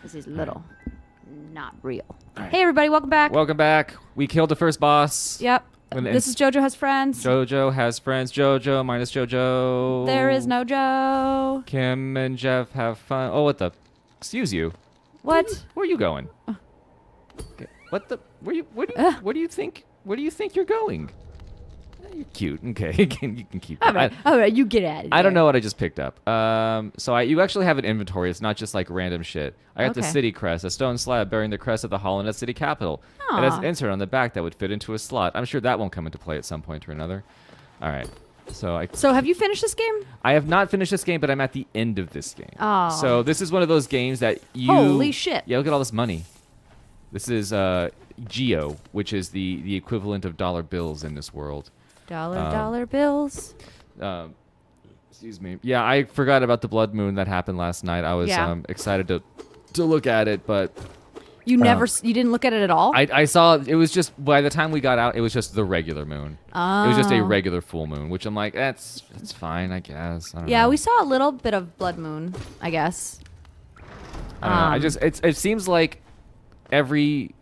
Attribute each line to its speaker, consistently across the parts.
Speaker 1: Because he's little. Not real. Right. Hey, everybody. Welcome back.
Speaker 2: Welcome back. We killed the first boss.
Speaker 1: Yep. This is JoJo Has Friends.
Speaker 2: JoJo Has Friends. JoJo minus JoJo.
Speaker 1: There is no Joe.
Speaker 2: Kim and Jeff have fun. Oh, what the? Excuse you.
Speaker 1: What?
Speaker 2: Where are you going? Okay. What the? Where you? What do you think? Where do you think you're going? You're cute. Okay, you can keep.
Speaker 1: All right, you get at it.
Speaker 2: I don't know what I just picked up. You actually have an inventory. It's not just like random shit. I got the city crest, a stone slab bearing the crest of the Holland city capital. It has an insert on the back that would fit into a slot. I'm sure that won't come into play at some point or another. All right. So
Speaker 1: have you finished this game?
Speaker 2: I have not finished this game, but I'm at the end of this game.
Speaker 1: Oh.
Speaker 2: So this is one of those games that you...
Speaker 1: Holy shit.
Speaker 2: Yeah, look at all this money. This is Geo, which is the equivalent of dollar bills in this world.
Speaker 1: Dollar bills.
Speaker 2: Excuse me. Yeah, I forgot about the blood moon that happened last night. I was excited to look at it, but... You
Speaker 1: didn't look at it at all?
Speaker 2: I saw, it was just, by the time we got out, it was just the regular moon. Oh. It was just a regular full moon, which I'm like, it's fine, I guess. I don't know.
Speaker 1: We saw a little bit of blood moon, I guess.
Speaker 2: I don't know. It seems like every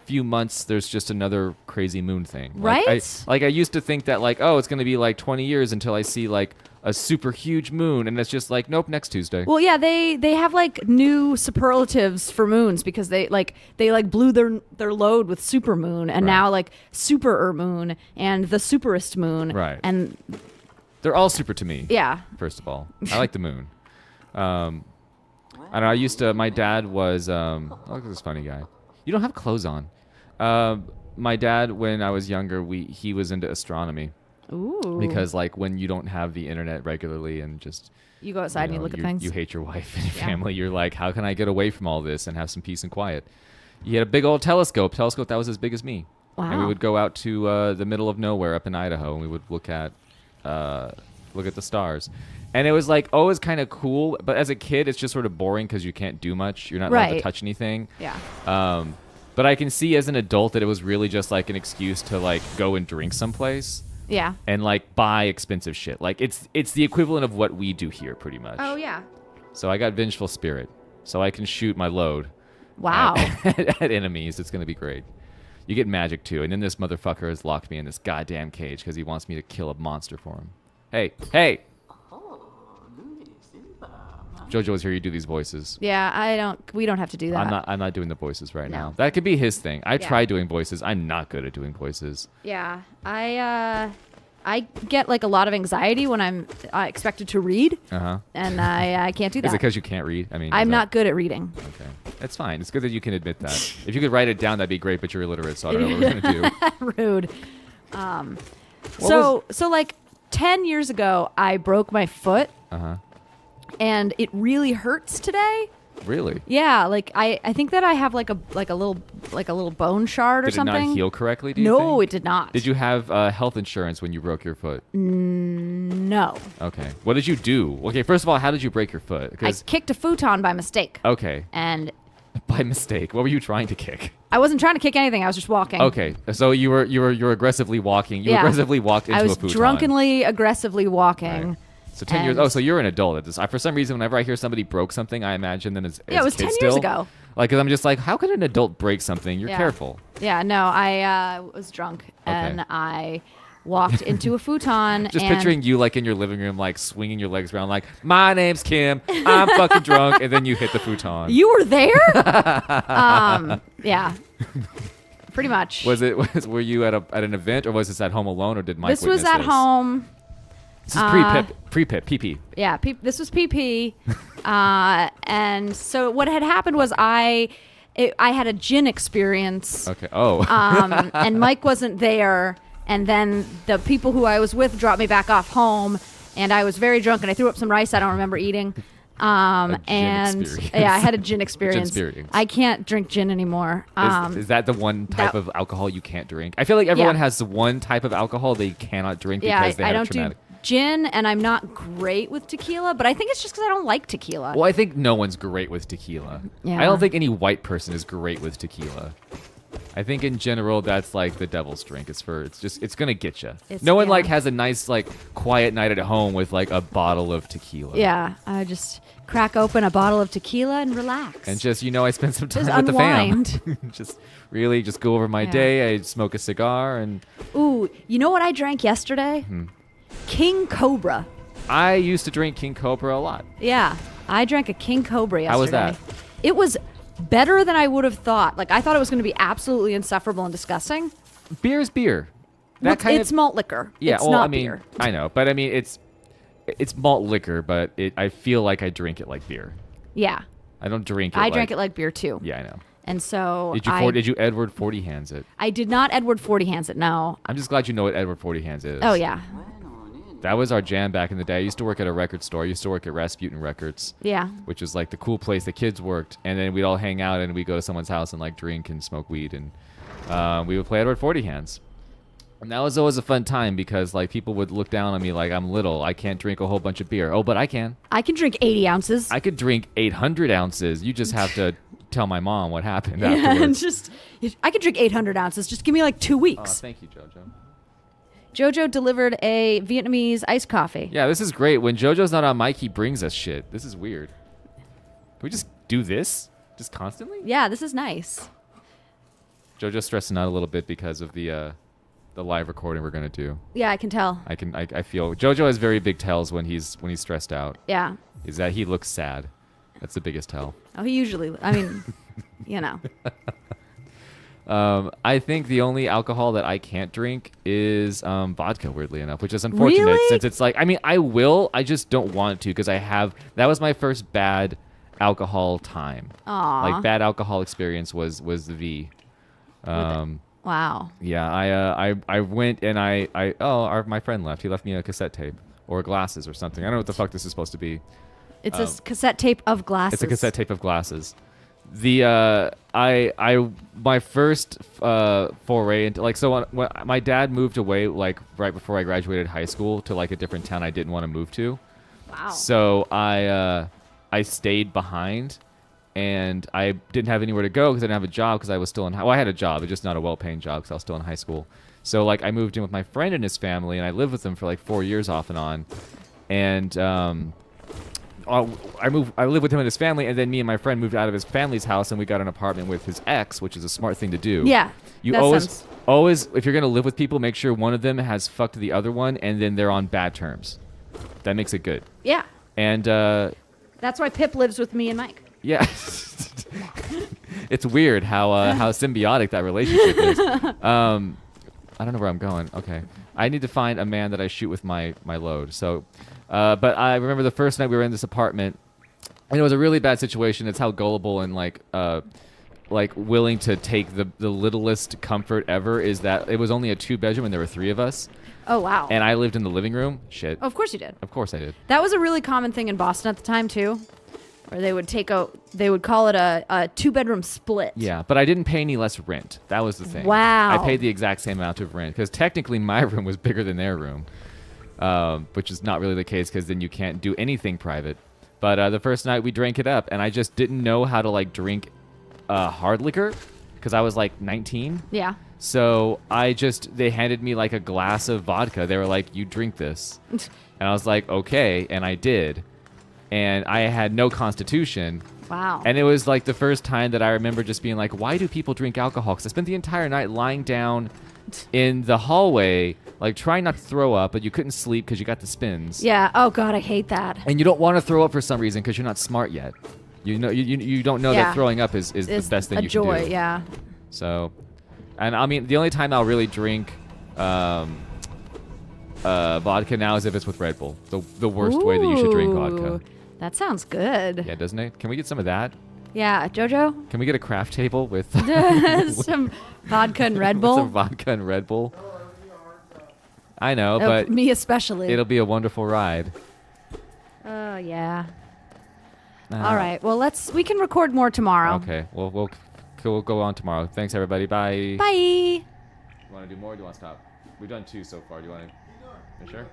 Speaker 2: few months there's just another crazy moon thing.
Speaker 1: Right?
Speaker 2: I used to think that it's going to be like 20 years until I see like a super huge moon, and it's just like, nope, next Tuesday.
Speaker 1: Well, yeah, they have like new superlatives for moons because they blew their load with super moon, and now like super moon and the superest moon.
Speaker 2: Right.
Speaker 1: And
Speaker 2: they're all super to me.
Speaker 1: Yeah.
Speaker 2: First of all, I like the moon. I don't know. My dad was look at this funny guy. You don't have clothes on. My dad, when I was younger, he was into astronomy.
Speaker 1: Ooh.
Speaker 2: Because like when you don't have the internet regularly and just
Speaker 1: you go outside and you look at things.
Speaker 2: You hate your wife and your family. You're like, how can I get away from all this and have some peace and quiet? He had a big old telescope that was as big as me.
Speaker 1: Wow.
Speaker 2: And we would go out to the middle of nowhere up in Idaho, and we would look at the stars. And it was like always kind of cool, but as a kid, it's just sort of boring because you can't do much. You're not allowed to touch anything.
Speaker 1: Yeah.
Speaker 2: But I can see as an adult that it was really just like an excuse to like go and drink someplace.
Speaker 1: Yeah.
Speaker 2: And like buy expensive shit. Like it's the equivalent of what we do here pretty much.
Speaker 1: Oh yeah.
Speaker 2: So I got Vengeful Spirit. So I can shoot my load.
Speaker 1: Wow.
Speaker 2: At enemies. It's going to be great. You get magic too. And then this motherfucker has locked me in this goddamn cage because he wants me to kill a monster for him. Hey. JoJo was here. You do these voices.
Speaker 1: Yeah, we don't have to do that.
Speaker 2: I'm not doing the voices right now. That could be his thing. I tried doing voices. I'm not good at doing voices.
Speaker 1: Yeah, I get like a lot of anxiety when I'm expected to read. And I can't do that.
Speaker 2: Is it because you can't read? I mean,
Speaker 1: I'm not good at reading.
Speaker 2: Okay, that's fine. It's good that you can admit that. If you could write it down, that'd be great. But you're illiterate, so I don't know what we're gonna do.
Speaker 1: Rude. So like 10 years ago, I broke my foot. And it really hurts today.
Speaker 2: Really?
Speaker 1: Yeah, like I think that I have like a little bone shard or something.
Speaker 2: Did it not heal correctly?
Speaker 1: No, it did not.
Speaker 2: Did you have health insurance when you broke your foot?
Speaker 1: No.
Speaker 2: Okay. What did you do? Okay, first of all, how did you break your foot?
Speaker 1: I kicked a futon by mistake.
Speaker 2: Okay.
Speaker 1: And
Speaker 2: by mistake, what were you trying to kick?
Speaker 1: I wasn't trying to kick anything. I was just walking.
Speaker 2: Okay, so you were aggressively walking. You aggressively walked into a futon.
Speaker 1: I was drunkenly aggressively walking.
Speaker 2: Right. So 10 years. Oh, so you're an adult at this. For some reason, whenever I hear somebody broke something, I imagine them as
Speaker 1: it was 10 years ago.
Speaker 2: Like, cause I'm just like, how could an adult break something? You're careful.
Speaker 1: Yeah, no, I was drunk and I walked into a futon.
Speaker 2: Just picturing you like in your living room, like swinging your legs around, like, my name's Kim, I'm fucking drunk, and then you hit the futon.
Speaker 1: You were there? Yeah. Pretty much.
Speaker 2: Were you at an event, or was this at home alone, or did Mike
Speaker 1: witness this? This was at home.
Speaker 2: This is pre-pip, PP.
Speaker 1: Yeah, this was PP. And so what had happened was I had a gin experience.
Speaker 2: Okay. Oh.
Speaker 1: And Mike wasn't there. And then the people who I was with dropped me back off home. And I was very drunk and I threw up some rice I don't remember eating. I had a gin experience. I can't drink gin anymore.
Speaker 2: Is that the one type of alcohol you can't drink? I feel like everyone has one type of alcohol they cannot drink because they have a traumatic...
Speaker 1: gin, and I'm not great with tequila, but I think it's just because I don't like tequila.
Speaker 2: Well, I think no one's great with tequila.
Speaker 1: Yeah.
Speaker 2: I don't think any white person is great with tequila. I think in general that's like the devil's drink. It's gonna get you.
Speaker 1: No
Speaker 2: one like has a nice like quiet night at home with like a bottle of tequila.
Speaker 1: Yeah, I just crack open a bottle of tequila and relax.
Speaker 2: And just I spend some time
Speaker 1: Just
Speaker 2: with
Speaker 1: unwind.
Speaker 2: the fam. Just really just go over my day. I smoke a cigar and.
Speaker 1: Ooh, you know what I drank yesterday? King Cobra.
Speaker 2: I used to drink King Cobra a lot.
Speaker 1: Yeah, I drank a King Cobra yesterday.
Speaker 2: How was that?
Speaker 1: It was better than I would have thought. Like I thought it was going to be absolutely insufferable and disgusting.
Speaker 2: Beer is beer.
Speaker 1: It's malt liquor.
Speaker 2: Yeah,
Speaker 1: it's
Speaker 2: well,
Speaker 1: not
Speaker 2: I mean,
Speaker 1: beer.
Speaker 2: I know, but I mean, it's malt liquor, but I feel like I drink it like beer.
Speaker 1: Yeah.
Speaker 2: I don't drink it.
Speaker 1: I drank it like beer too.
Speaker 2: Yeah, I know.
Speaker 1: And so
Speaker 2: did you Edward 40 hands it?
Speaker 1: I did not Edward 40 hands it. No.
Speaker 2: I'm just glad you know what Edward 40 hands is.
Speaker 1: Oh yeah.
Speaker 2: That was our jam back in the day. I used to work at a record store. I used to work at Rasputin Records.
Speaker 1: Yeah.
Speaker 2: Which was like the cool place the kids worked. And then we'd all hang out and we'd go to someone's house and like drink and smoke weed. And we would play Edward 40 hands. And that was always a fun time because like people would look down on me like I'm little. I can't drink a whole bunch of beer. Oh, but I can.
Speaker 1: I can drink 80 ounces.
Speaker 2: I could drink 800 ounces. You just have to tell my mom what happened
Speaker 1: Yeah,
Speaker 2: afterwards.
Speaker 1: I could drink 800 ounces. Just give me like 2 weeks.
Speaker 2: Thank you, JoJo.
Speaker 1: JoJo delivered a Vietnamese iced coffee.
Speaker 2: Yeah, this is great. When JoJo's not on mic, he brings us shit. This is weird. Can we just do this? Just constantly?
Speaker 1: Yeah, this is nice.
Speaker 2: JoJo's stressing out a little bit because of the live recording we're gonna do.
Speaker 1: Yeah, I can tell.
Speaker 2: I feel JoJo has very big tells when he's stressed out.
Speaker 1: Yeah.
Speaker 2: Is that he looks sad. That's the biggest tell.
Speaker 1: Oh, he usually, I mean, you know.
Speaker 2: I think the only alcohol that I can't drink is vodka, weirdly enough, which is unfortunate
Speaker 1: Really?
Speaker 2: since it's like, I mean, I will, I just don't want to because that was my first bad alcohol time.
Speaker 1: Aw.
Speaker 2: Like bad alcohol experience was the V.
Speaker 1: Wow.
Speaker 2: Yeah, I went and my friend left. He left me a cassette tape or glasses or something. I don't know what the fuck this is supposed to be.
Speaker 1: It's a cassette tape of glasses.
Speaker 2: It's a cassette tape of glasses. My first foray into like when my dad moved away like right before I graduated high school to like a different town I didn't want to move to.
Speaker 1: Wow.
Speaker 2: So I stayed behind, and I didn't have anywhere to go because I didn't have a job because I was still in. I had a job, but just not a well-paying job because I was still in high school. So like I moved in with my friend and his family, and I lived with them for like 4 years off and on, and I lived with him and his family, and then me and my friend moved out of his family's house, and we got an apartment with his ex, which is a smart thing to do.
Speaker 1: Yeah.
Speaker 2: You always, if you're gonna live with people, make sure one of them has fucked the other one, and then they're on bad terms. That makes it good.
Speaker 1: Yeah.
Speaker 2: And
Speaker 1: that's why Pip lives with me and Mike.
Speaker 2: yeah, it's weird how symbiotic that relationship is. I don't know where I'm going. Okay, I need to find a man that I shoot with my load. So. But I remember the first night we were in this apartment, and it was a really bad situation. It's how gullible and like willing to take the littlest comfort ever is that it was only a 2-bedroom and there were 3 of us.
Speaker 1: Oh, wow.
Speaker 2: And I lived in the living room. Shit.
Speaker 1: Oh, of course you did.
Speaker 2: Of course I did.
Speaker 1: That was a really common thing in Boston at the time too, where they would call it a 2-bedroom split.
Speaker 2: Yeah, but I didn't pay any less rent. That was the thing.
Speaker 1: Wow.
Speaker 2: I paid the exact same amount of rent because technically my room was bigger than their room. Which is not really the case because then you can't do anything private. But the first night we drank it up, and I just didn't know how to like drink hard liquor because I was like 19.
Speaker 1: Yeah.
Speaker 2: So they handed me like a glass of vodka. They were like, "You drink this," and I was like, "Okay," and I did. And I had no constitution.
Speaker 1: Wow.
Speaker 2: And it was like the first time that I remember just being like, "Why do people drink alcohol?" Because I spent the entire night lying down in the hallway, like trying not to throw up, but you couldn't sleep because you got the spins.
Speaker 1: Yeah. Oh God, I hate that.
Speaker 2: And you don't want to throw up for some reason because you're not smart yet. You know, you don't know that throwing up is the best thing you can do.
Speaker 1: A joy, yeah.
Speaker 2: So, and I mean, the only time I'll really drink vodka now is if it's with Red Bull. The worst way that you should drink vodka.
Speaker 1: That sounds good.
Speaker 2: Yeah, doesn't it? Can we get some of that?
Speaker 1: Yeah, JoJo?
Speaker 2: Can we get a craft table with
Speaker 1: some vodka and Red Bull?
Speaker 2: Some vodka and Red Bull. I know, but
Speaker 1: me especially.
Speaker 2: It'll be a wonderful ride.
Speaker 1: Oh yeah. All right. Well, we can record more tomorrow.
Speaker 2: Okay. We'll go on tomorrow. Thanks everybody. Bye.
Speaker 1: Bye.
Speaker 2: You want to do more? Or do you want to stop? We've done 2 so far. Do you want to? You sure?